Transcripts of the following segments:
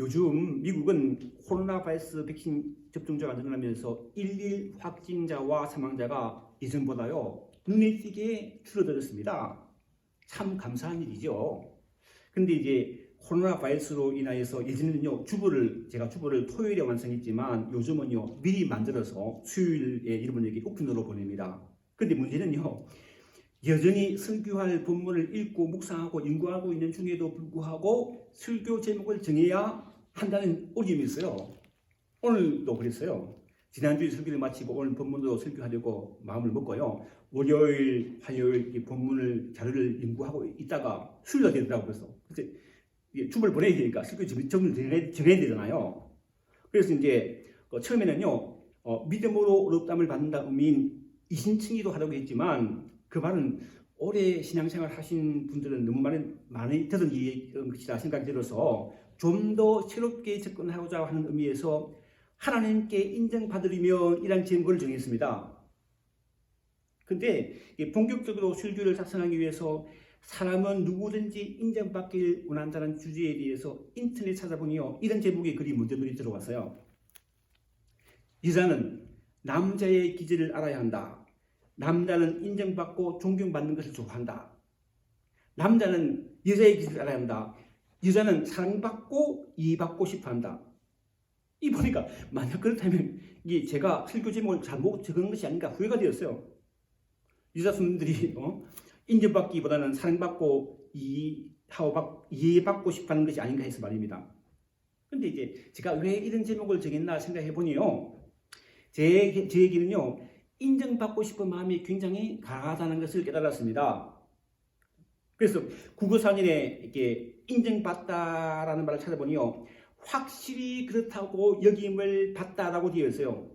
요즘 미국은 코로나 바이러스 백신 접종자가 늘어나면서 일일 확진자와 사망자가 예전보다요 눈에 띄게 줄어들었습니다. 참 감사한 일이죠. 근데 이제 코로나 바이러스로 인하여서 예전에는요 제가 주보를 토요일에 완성했지만 요즘은요 미리 만들어서 수요일에 여러분에게 오픈으로 보냅니다. 근데 문제는요 여전히 설교할 본문을 읽고 묵상하고 연구하고 있는 중에도 불구하고 설교 제목을 정해야 한다는 어려움이 있어요. 오늘도 그랬어요. 지난주에 설교를 마치고 오늘 본문도 설교하려고 마음을 먹고요. 월요일, 화요일 이 본문을 자료를 연구하고 있다가 수요일이 되더라고요. 그래서 주보를 보내야 되니까 설교 제목을 정해야 되잖아요. 그래서 이제 처음에는요 믿음으로 어렵담을 받는다 의미인 이신칭의도 하려고 했지만 그 말은 오래 신앙생활 하신 분들은 너무 많이 들은 것이다 생각이 들어서 좀 더 새롭게 접근하고자 하는 의미에서 하나님께 인정받으려면 이란 제목을 정했습니다. 근데 본격적으로 설교를 작성하기 위해서 사람은 누구든지 인정받길 원한다는 주제에 대해서 인터넷 찾아보니요 이런 제목의 글이 먼저 눈에 들어왔어요. 여자는 남자의 기질을 알아야 한다. 남자는 인정받고 존경받는 것을 좋아한다. 남자는 여자의 기질을 알아야 한다. 여자는 사랑받고 이해받고 싶어한다. 이 보니까 만약 그렇다면 이게 제가 설교 제목을 잘못 적은 것이 아닌가 후회가 되었어요. 여자분들이 인정받기보다는 사랑받고 이해받고 싶어하는 것이 아닌가 해서 말입니다. 근데 이제 제가 왜 이런 제목을 정했나 생각해 보니요. 제 얘기는요. 인정받고 싶은 마음이 굉장히 강하다는 것을 깨달았습니다. 그래서 국어사전에 이렇게 인정받다라는 말을 찾아보니요. 확실히 그렇다고 여김을 받다라고 되어 있어요.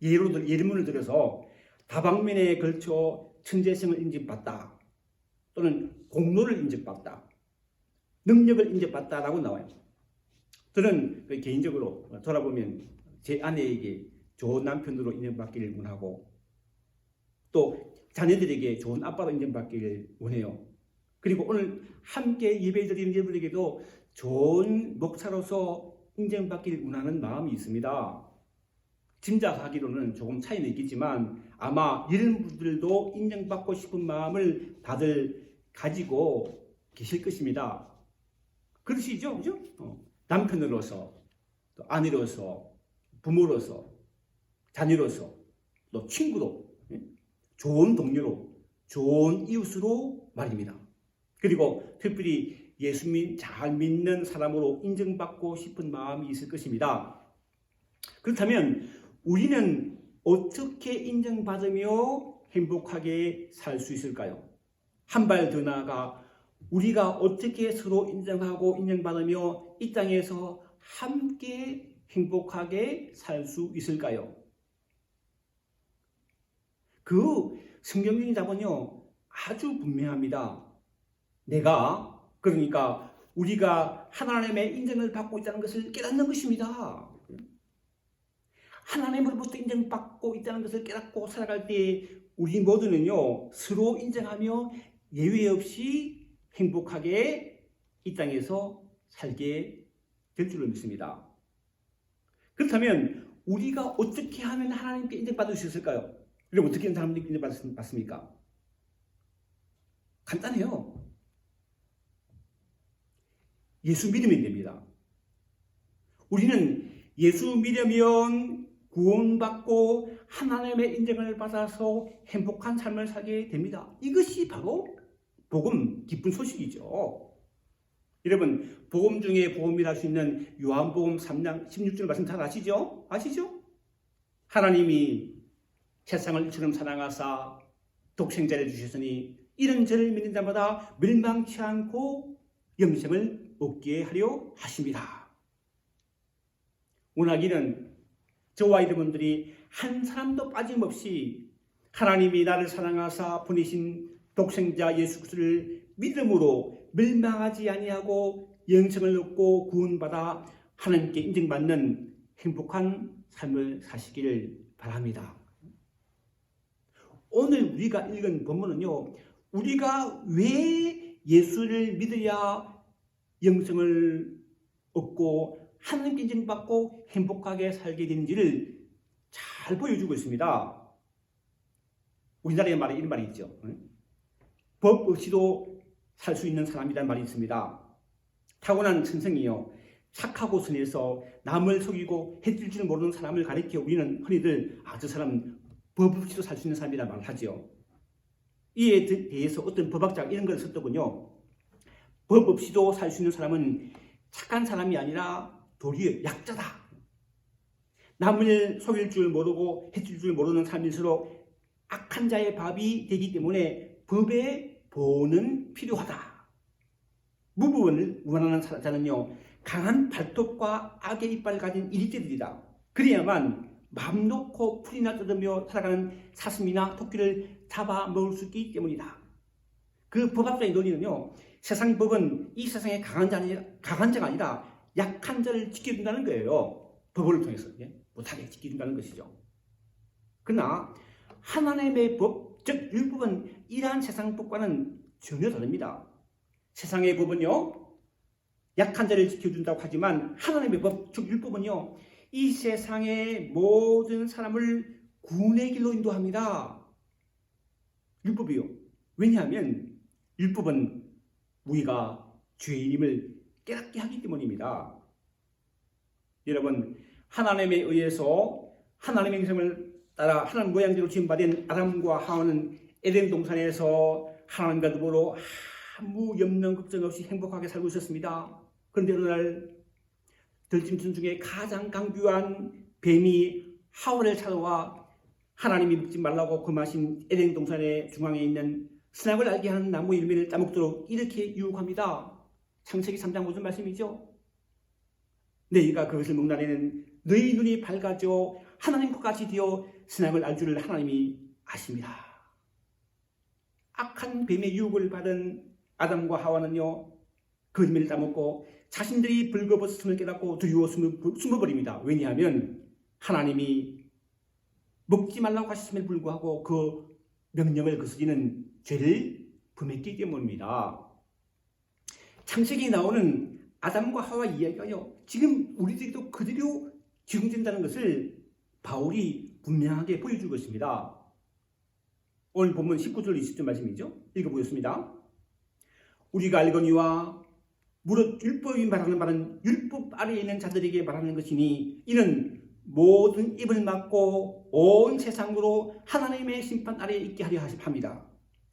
예문을 들어서 다방면에 걸쳐 천재성을 인정받다 또는 공로를 인정받다 능력을 인정받다라고 나와요. 저는 개인적으로 돌아보면 제 아내에게 좋은 남편으로 인정받기를 원하고 또 자녀들에게 좋은 아빠로 인정받기를 원해요. 그리고 오늘 함께 예배드리는 여러분에게도 좋은 목사로서 인정받기를 원하는 마음이 있습니다. 짐작하기로는 조금 차이는 있겠지만 아마 이런 분들도 인정받고 싶은 마음을 다들 가지고 계실 것입니다. 그러시죠? 그죠? 남편으로서, 또 아내로서, 부모로서, 자녀로서, 또 친구로, 좋은 동료로, 좋은 이웃으로 말입니다. 그리고 특별히 예수님 잘 믿는 사람으로 인정받고 싶은 마음이 있을 것입니다. 그렇다면 우리는 어떻게 인정받으며 행복하게 살 수 있을까요? 한 발 더 나아가 우리가 어떻게 서로 인정하고 인정받으며 이 땅에서 함께 행복하게 살 수 있을까요? 그 성경적인 답은요 아주 분명합니다. 그러니까 우리가 하나님의 인정을 받고 있다는 것을 깨닫는 것입니다. 하나님으로부터 인정받고 있다는 것을 깨닫고 살아갈 때 우리 모두는요 서로 인정하며 예외 없이 행복하게 이 땅에서 살게 될 줄로 믿습니다. 그렇다면 우리가 어떻게 하면 하나님께 인정받을 수 있을까요? 그럼 어떻게 하면 하나님께 인정받습니까? 간단해요. 예수 믿으면 됩니다. 우리는 예수 믿으면 구원받고 하나님의 인정을 받아서 행복한 삶을 살게 됩니다. 이것이 바로 복음, 기쁜 소식이죠. 여러분, 복음 중에 복음이라 할 수 있는 요한복음 3장 16절 말씀 잘 아시죠? 하나님이 세상을 이처럼 사랑하사 독생자를 주셨으니 이런 저를 믿는 자마다 멸망치 않고 영생을 얻게 하려 하십니다. 원하기는 저와 여러분들이 한 사람도 빠짐없이 하나님이 나를 사랑하사 보내신 독생자 예수 그리스도를 믿음으로 멸망하지 아니하고 영생을 얻고 구원받아 하나님께 인정받는 행복한 삶을 사시기를 바랍니다. 오늘 우리가 읽은 본문은요, 우리가 왜 예수를 믿어야 영생을 얻고 하나님께 인정받고 행복하게 살게 되는지를 잘 보여주고 있습니다. 우리나라에 말에 이런 말이 있죠. 법 없이도 살 수 있는 사람이라는 말이 있습니다. 타고난 천성이요, 착하고 선해서 남을 속이고 해줄 줄 모르는 사람을 가리켜 우리는 흔히들 저 사람 법 없이도 살 수 있는 사람이라는 말을 하죠. 이에 대해서 어떤 법학자가 이런 걸 썼더군요. 법 없이도 살 수 있는 사람은 착한 사람이 아니라 도리어 약자다. 남을 속일 줄 모르고 해줄 줄 모르는 삶일수록 악한 자의 밥이 되기 때문에 법의 보호는 필요하다. 무부원을 원하는 자는요, 강한 발톱과 악의 이빨을 가진 이리떼들이다. 그래야만 마음 놓고 풀이나 뜯으며 살아가는 사슴이나 토끼를 잡아먹을 수 있기 때문이다. 그 법학자의 논리는요, 세상 법은 이 세상에 강한 자가 아니라 약한 자를 지켜준다는 거예요. 법을 통해서 못하게 지켜준다는 것이죠. 그러나 하나님의 법, 즉 율법은 이러한 세상 법과는 전혀 다릅니다. 세상의 법은요, 약한 자를 지켜준다고 하지만 하나님의 법, 즉 율법은요, 이 세상의 모든 사람을 구원의 길로 인도합니다. 율법이요. 왜냐하면 율법은 우리가 죄인임을 깨닫게 하기 때문입니다. 여러분, 하나님에 의해서 하나님의 행성을 따라 하나님 모양대로 지음받은 아담과 하와는 에덴 동산에서 하나님과 더불어 아무 염려 걱정 없이 행복하게 살고 있었습니다. 그런데 어느 날 들짐승 중에 가장 강교한 뱀이 하와를 찾아와 하나님이 먹지 말라고 금하신 에덴 동산의 중앙에 있는 선악을 알게 하는 나무 열매를 따먹도록 이렇게 유혹합니다. 창세기 3장 무슨 말씀이죠? 너희가 그것을 먹나니는 너희 눈이 밝아져 하나님과 같이 되어 선악을 알 줄을 하나님이 아십니다. 악한 뱀의 유혹을 받은 아담과 하와는요, 그 열매를 따먹고 자신들이 벌거벗음을 깨닫고 두려워 숨어버립니다. 왜냐하면 하나님이 먹지 말라고 하셨음에도 불구하고 그 명령을 거스리는 죄를 범했기 때문입니다. 창세기에 나오는 아담과 하와 이야기가요, 지금 우리들도 그대로 적용된다는 것을 바울이 분명하게 보여주고 있습니다. 오늘 본문 19절 20절 말씀이죠. 읽어보겠습니다. 우리가 알거니와 무릇 율법이 말하는 바는 율법 아래에 있는 자들에게 말하는 것이니 이는 모든 입을 막고 온 세상으로 하나님의 심판 아래에 있게 하려 합니다.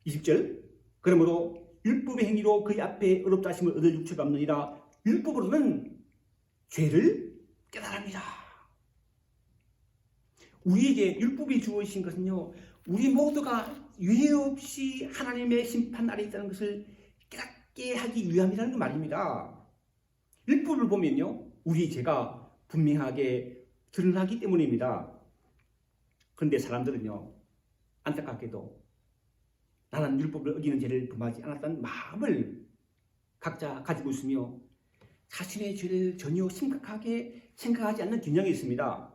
20절. 그러므로 율법의 행위로 그의 앞에 어렵다 하심을 얻을 육체가 없느니라. 율법으로는 죄를 깨달습니다. 우리에게 율법이 주어진 것은요, 우리 모두가 유례 없이 하나님의 심판 아래에 있다는 것을 깨닫게 하기 위함이라는 그 말입니다. 율법을 보면요, 우리 죄가 분명하게 드러나기 때문입니다. 그런데 사람들은요, 안타깝게도 나는 율법을 어기는 죄를 범하지 않았다는 마음을 각자 가지고 있으며 자신의 죄를 전혀 심각하게 생각하지 않는 경향이 있습니다.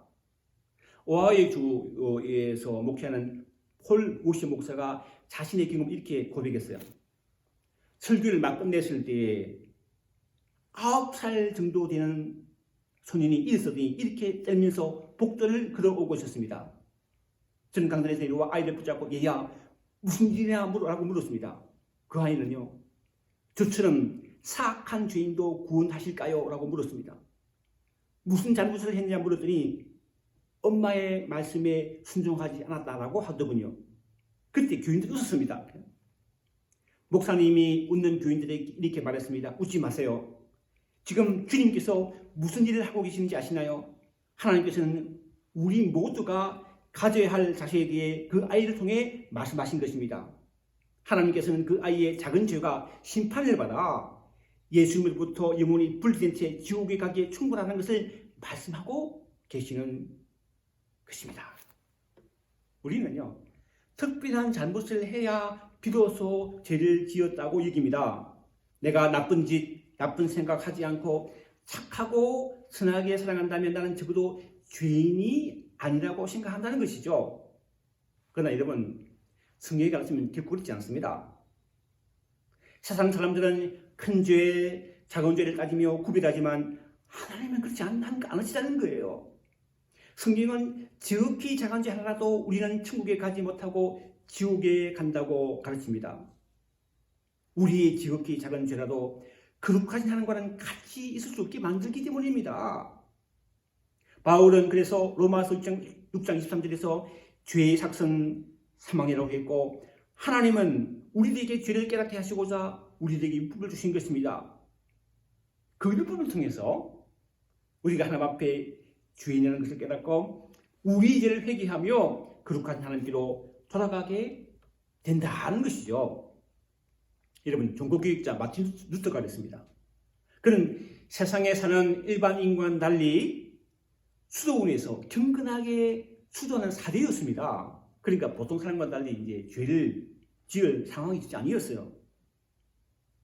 오하이오 주에서 목회하는 폴 오시 목사가 자신의 경험을 이렇게 고백했어요. 설교를 막 끝냈을 때 9살 정도 되는 소년이 일서더니 이렇게 떨면서 복도를 걸어오고 있었습니다. 저는 강단에서 내려와 아이를 붙잡고 얘야 무슨 일이냐 라고 물었습니다. 그 아이는요, 저처럼 사악한 죄인도 구원하실까요? 라고 물었습니다. 무슨 잘못을 했느냐 물었더니 엄마의 말씀에 순종하지 않았다라고 하더군요. 그때 교인들이 웃었습니다. 목사님이 웃는 교인들에게 이렇게 말했습니다. 웃지 마세요. 지금 주님께서 무슨 일을 하고 계시는지 아시나요? 하나님께서는 우리 모두가 가져야 할 자세에 대해 그 아이를 통해 말씀하신 것입니다. 하나님께서는 그 아이의 작은 죄가 심판을 받아 예수님으로부터 영원히 분리된 채 지옥에 가기에 충분하다는 것을 말씀하고 계시는 것입니다. 우리는요, 특별한 잘못을 해야 비로소 죄를 지었다고 여깁니다. 내가 나쁜 짓, 나쁜 생각하지 않고 착하고 선하게 살아간다면 나는 적어도 죄인이 아니라고 생각한다는 것이죠. 그러나 여러분, 성경에 가르치면 결코 그렇지 않습니다. 세상 사람들은 큰 죄, 작은 죄를 따지며 구별하지만 하나님은 그렇지 않으시다는 거예요. 성경은 지극히 작은 죄 하나라도 우리는 천국에 가지 못하고 지옥에 간다고 가르칩니다. 우리의 지극히 작은 죄라도 거룩하신 하나님과는 같이 있을 수 없게 만들기 때문입니다. 바울은 그래서 로마서 6장 23절에서 죄의 삭은 사망이라고 했고, 하나님은 우리들에게 죄를 깨닫게 하시고자 우리들에게 율법을 주신 것입니다. 그 율법을 통해서 우리가 하나님 앞에 죄인이라는 것을 깨닫고 우리 죄를 회개하며 거룩한 하나님께로 돌아가게 된다는 것이죠. 여러분, 종교교육자 마틴 루터가 그랬습니다. 그는 세상에 사는 일반인과는 달리 수도원에서 경건하게 수도하는 사대였습니다. 그러니까 보통 사람과 달리 이제 죄를 지을 상황이 아니었어요.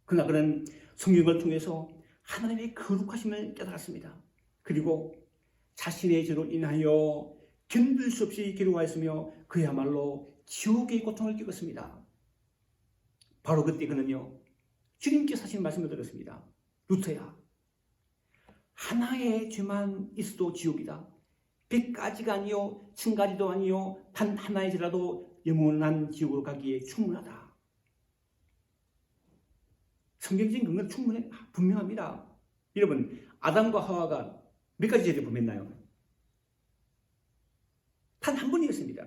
그러나 그는 성경을 통해서 하나님의 거룩하심을 깨달았습니다. 그리고 자신의 죄로 인하여 견딜 수 없이 괴로워했으며 그야말로 지옥의 고통을 겪었습니다. 바로 그때 그는요, 주님께서 하신 말씀을 들었습니다. 루터야, 하나의 죄만 있어도 지옥이다. 100가지가 아니요 1000가지도 아니요 단 하나의 죄라도 영원한 지옥으로 가기에 충분하다. 성경적인 근거는 충분해 분명합니다. 여러분, 아담과 하와가 몇 가지 죄를 범했나요? 단 한 번이었습니다.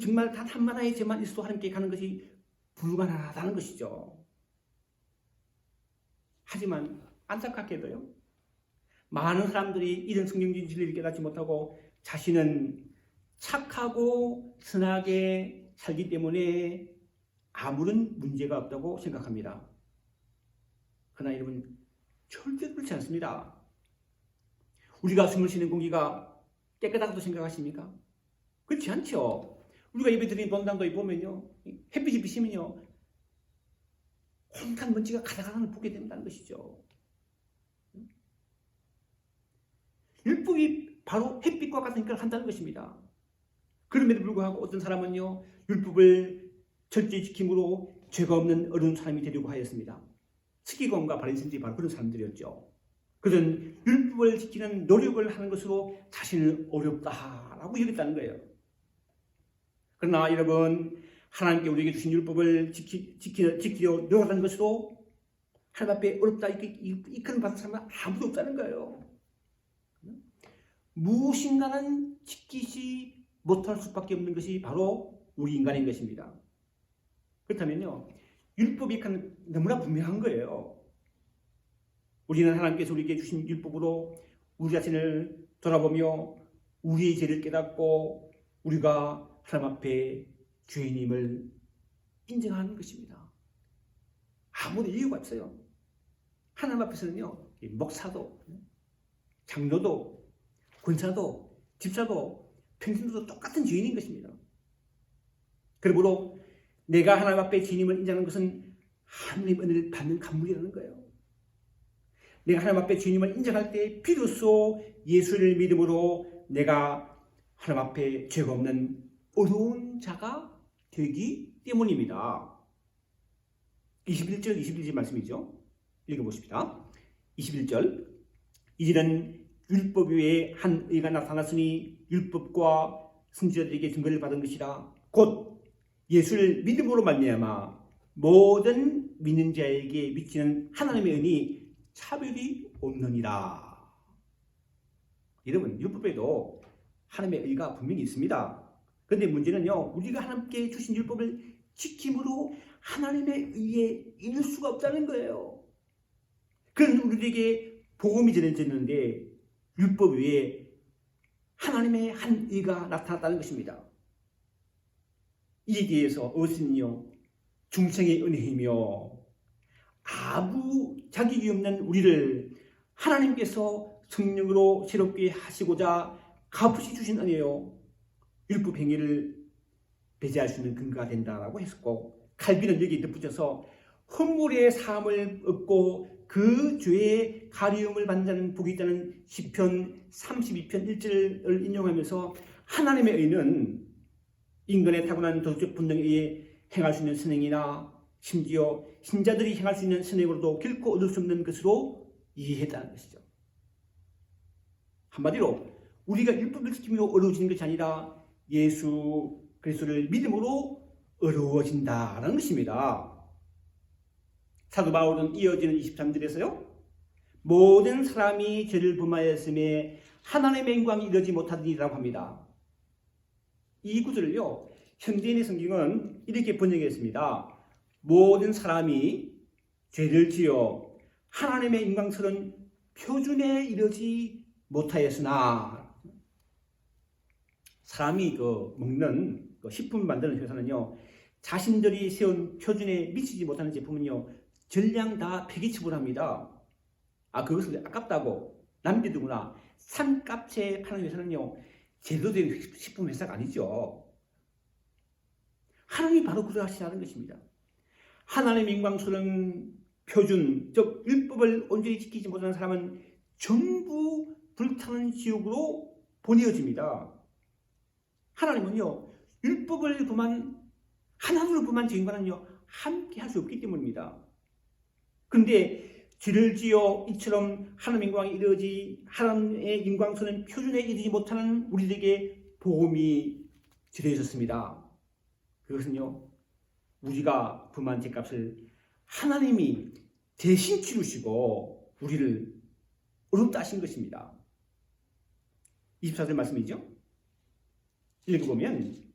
정말 단 한 하나의 죄만 있어도 하나님께 가는 것이 불가능하다는 것이죠. 하지만 안타깝게도요, 많은 사람들이 이런 성경적인 진리를 깨닫지 못하고 자신은 착하고 선하게 살기 때문에 아무런 문제가 없다고 생각합니다. 그러나 여러분, 절대 그렇지 않습니다. 우리가 숨을 쉬는 공기가 깨끗하다고 생각하십니까? 그렇지 않죠. 우리가 예배드리는 본당도에 보면요, 햇빛이 비치면요, 온갖 먼지가 가득가득 보게 된다는 것이죠. 율법이 바로 햇빛과 같은 역할을 한다는 것입니다. 그럼에도 불구하고 어떤 사람은요, 율법을 철저히 지킴으로 죄가 없는 어려운 사람이 되려고 하였습니다. 스기공과 바리새인들이 바로 그런 사람들이었죠. 그들은 율법을 지키는 노력을 하는 것으로 자신을 어렵다라고 여겼다는 거예요. 그러나 여러분, 하나님께 우리에게 주신 율법을 지키려 노력하는 것으로 하나님 앞에 어렵다 이끌음 받은 사람은 아무도 없다는 거예요. 무엇인가는 지키지 못할 수밖에 없는 것이 바로 우리 인간인 것입니다. 그렇다면요, 율법이 너무나 분명한 거예요. 우리는 하나님께서 우리에게 주신 율법으로 우리 자신을 돌아보며 우리의 죄를 깨닫고 우리가 하나님 앞에 죄인임을 인정하는 것입니다. 아무런 이유가 없어요. 하나님 앞에서는요, 목사도, 장로도, 권사도, 집사도, 평신도도 똑같은 죄인인 것입니다. 그러므로 내가 하나님 앞에 죄인임을 인정하는 것은 하나님의 은혜를 받는 간물이라는 거예요. 내가 하나님 앞에 죄인임을 인정할 때 비로소 예수를 믿음으로 내가 하나님 앞에 죄가 없는 어려운 자가 되기 때문입니다. 21절, 22절 말씀이죠. 읽어보십시다. 21절, 이제는 율법 외에 한 의가 나타났으니 율법과 선지자들에게 증거를 받은 것이라. 곧 예수를 믿음으로 말미암아 모든 믿는 자에게 미치는 하나님의 은이 차별이 없느니라. 여러분, 율법에도 하나님의 의가 분명히 있습니다. 그런데 문제는요, 우리가 하나님께 주신 율법을 지킴으로 하나님의 의에 이룰 수가 없다는 거예요. 그런 우리에게 복음이 전해졌는데 율법 외에 하나님의 한 의가 나타났다는 것입니다. 이에 대해서 어신이요, 중생의 은혜이며 아무 자격이 없는 우리를 하나님께서 성령으로 새롭게 하시고자 값없이 주신 은혜요, 율법 행위를 배제할 수 있는 근거가 된다라고 했었고, 칼빈은 여기에 덧붙여서 허물의 사함을 얻고 그 죄의 가리움을 받는 복이 있다는 시편 32편 1절을 인용하면서 하나님의 의는 인간의 타고난 도덕적 본능에 의해 행할 수 있는 선행이나 심지어 신자들이 행할 수 있는 선행으로도 결코 얻을 수 없는 것으로 이해했다는 것이죠. 한마디로 우리가 율법을 지키며 어려워지는 것이 아니라 예수 그리스도를 믿음으로 어려워진다는 것입니다. 사도 바울은 이어지는 23절에서요. 모든 사람이 죄를 범하였음에 하나님의 영광이 이르지 못하리라고 합니다. 이 구절을요. 현대인의 성경은 이렇게 번역했습니다. 모든 사람이 죄를 지어 하나님의 영광스러운 표준에 이르지 못하였으나 사람이 먹는 식품 만드는 회사는요. 자신들이 세운 표준에 미치지 못하는 제품은요. 전량 다 폐기 처분합니다. 그것을 아깝다고 남겨두거나 산값에 파는 회사는요. 제대로 된 식품 회사가 아니죠. 하나님이 바로 그러하시라는 것입니다. 하나님의 영광스러운 표준, 즉 율법을 온전히 지키지 못하는 사람은 전부 불타는 지옥으로 보내어집니다. 하나님은요. 율법을 하나님을 범한 죄인과는요. 함께 할 수 없기 때문입니다. 그런데 죄를 지어 이처럼 하나님의 영광에 이르지 하나님의 영광스러운 표준에 이르지 못하는 우리에게 복음이 전해졌습니다. 그것은요. 우리가 범한 죄값을 하나님이 대신 치르시고 우리를 어렵다 하신 것입니다. 24절 말씀이죠. 읽어보면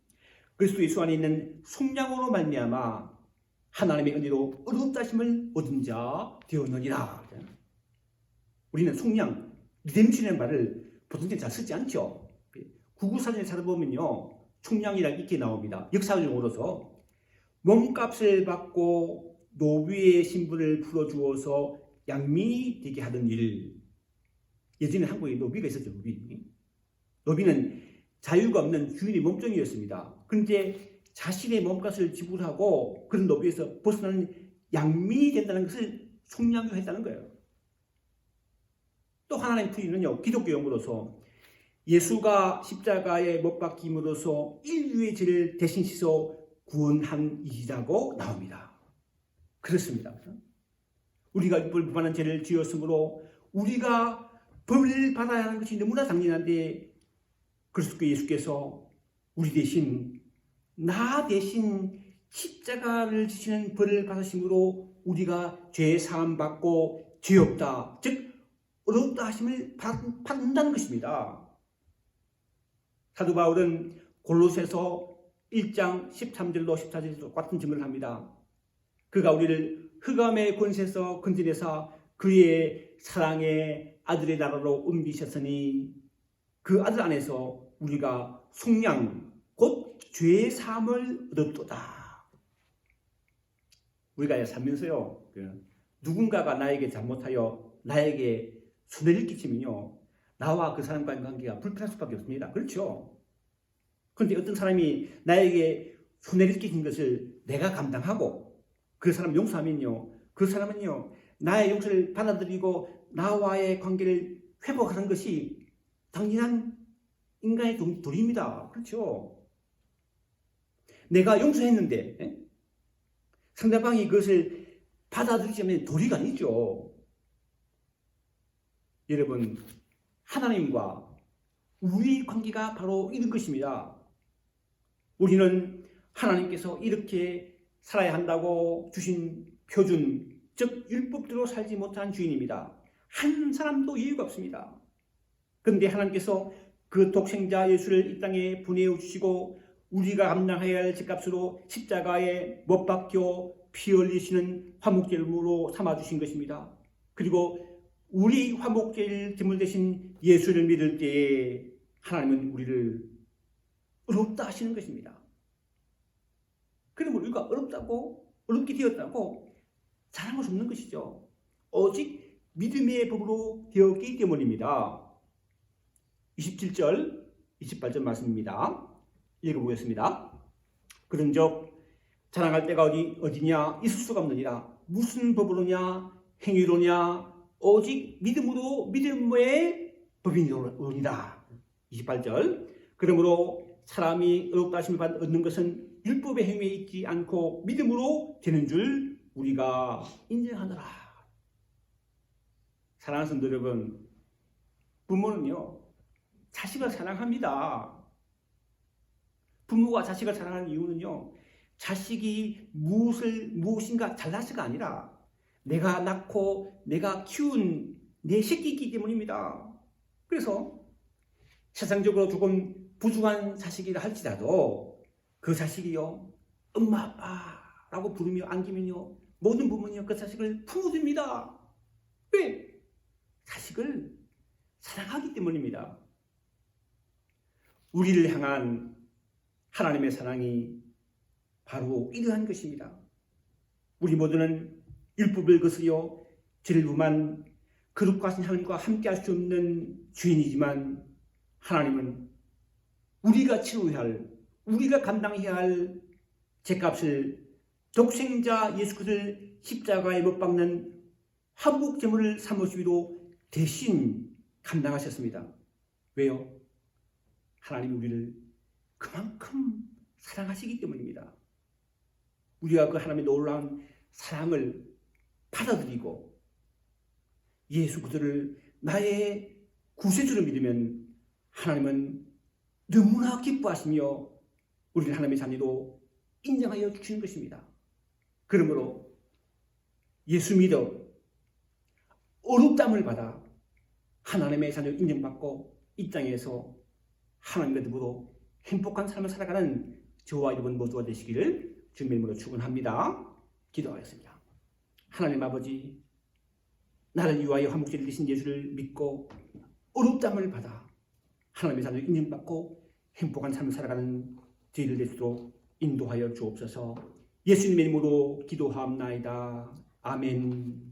그리스도 예수 안에 있는 속량으로 말미암아 하나님의 은혜로 어렵다 하심을 얻은 자 되었느니라. 우리는 속량, 리뎀션이라는 말을 보통 잘 쓰지 않죠. 구구사전에 찾아보면요. 속량이라고 이렇게 나옵니다. 역사적으로서 몸값을 받고 노비의 신분을 풀어주어서 양민이 되게 하던 일. 예전에 한국에 노비가 있었죠. 노비는 자유가 없는 주인의 몸종이었습니다. 그런데 자신의 몸값을 지불하고 그런 노비에서 벗어나는 양민이 된다는 것을 속량했다는 거예요. 또 하나님 부인은요. 기독교 용어로서 예수가 십자가에 못 박힘으로써 인류의 죄를 대신 씻어 구원한 일이라고 나옵니다. 그렇습니다. 우리가 율법을 범하는 죄를 지었으므로 우리가 벌을 받아야 하는 것이 너무나 당연한데 그리스도 예수께서 우리 대신 나 대신 십자가를 지시는 벌을 받으심으로 우리가 죄 사함 받고 죄 없다, 즉 어렵다 하심을 받는다는 것입니다. 사도 바울은 골로새서 1장 13절로 14절로 똑같은 질문을 합니다. 그가 우리를 흑암의 권세에서 건져내사 그의 사랑의 아들의 나라로 옮기셨으니 그 아들 안에서 우리가 속량 곧 죄의 사함을 얻었도다. 우리가 살면서요 누군가가 나에게 잘못하여 나에게 손해를 끼치면요 나와 그 사람과의 관계가 불편할 수밖에 없습니다. 그렇죠? 그런데 어떤 사람이 나에게 손해를 끼친 것을 내가 감당하고 그 사람 용서하면요 그 사람은요 나의 용서를 받아들이고 나와의 관계를 회복하는 것이 당연한 인간의 도리입니다. 그렇죠? 내가 용서했는데 상대방이 그것을 받아들이지 않으면 도리가 아니죠. 여러분 하나님과 우리 관계가 바로 이런 것입니다. 우리는 하나님께서 이렇게 살아야 한다고 주신 표준, 즉 율법대로 살지 못한 주인입니다. 한 사람도 이유가 없습니다. 그런데 하나님께서 그 독생자 예수를 이 땅에 보내어 주시고 우리가 감당해야 할 죄값으로 십자가에 못 박혀 피 흘리시는 화목제물로 삼아주신 것입니다. 그리고 우리 화목제일 제물 대신 예수를 믿을 때에 하나님은 우리를 어렵다 하시는 것입니다. 그러면 우리가 어렵게 되었다고 자랑할 수 없는 것이죠. 오직 믿음의 법으로 되었기 때문입니다. 27절, 28절 말씀입니다. 읽어보겠습니다. 그런즉 자랑할 때가 어디냐 있을 수가 없느니라. 무슨 법으로냐 행위로냐 오직 믿음으로 믿음의 법이니라. 28절 그러므로 사람이 어렵다 하심을 얻는 것은 율법의 행위에 있지 않고 믿음으로 되는 줄 우리가 인정하노라. 사랑하는 성도 여러분, 부모는요 자식을 사랑합니다. 부모가 자식을 사랑하는 이유는요, 자식이 무엇인가 잘나서가 아니라 내가 낳고 내가 키운 내 새끼이기 때문입니다. 그래서 세상적으로 조금 부족한 자식이라 할지라도 그 자식이요 엄마 아빠라고 부르며 안기면요 모든 부모는요 그 자식을 품어줍니다. 왜? 자식을 사랑하기 때문입니다. 우리를 향한 하나님의 사랑이 바로 이러한 것입니다. 우리 모두는 율법을 거스려 죄를 범한 거룩하신 하나님과 함께할 수 없는 죄인이지만 하나님은 우리가 치러야 할, 우리가 감당해야 할 죄값을 독생자 예수 그리스도를 십자가에 못 박는 한국 제물을 삼으시기로 대신 감당하셨습니다. 왜요? 하나님이 우리를 그만큼 사랑하시기 때문입니다. 우리가 그 하나님의 놀라운 사랑을 받아들이고 예수 그리스도를 나의 구세주로 믿으면 하나님은 너무나 기뻐하시며 우리를 하나님의 자녀로 인정하여 주시는 것입니다. 그러므로 예수 믿어 어렵담을 받아 하나님의 자녀로 인정받고 이 땅에서 하나님과 더불어 행복한 삶을 살아가는 저와 여러분 모두가 되시기를 주님의 이름으로 축원합니다. 기도하겠습니다. 하나님 아버지, 나를 위하여 한국제를 되신 예수를 믿고 어렵담을 받아 하나님의 자녀로 인정받고 행복한 삶을 살아가는 저희들 될 수 있도록 인도하여 주옵소서. 예수님의 이름으로 기도하옵나이다. 아멘.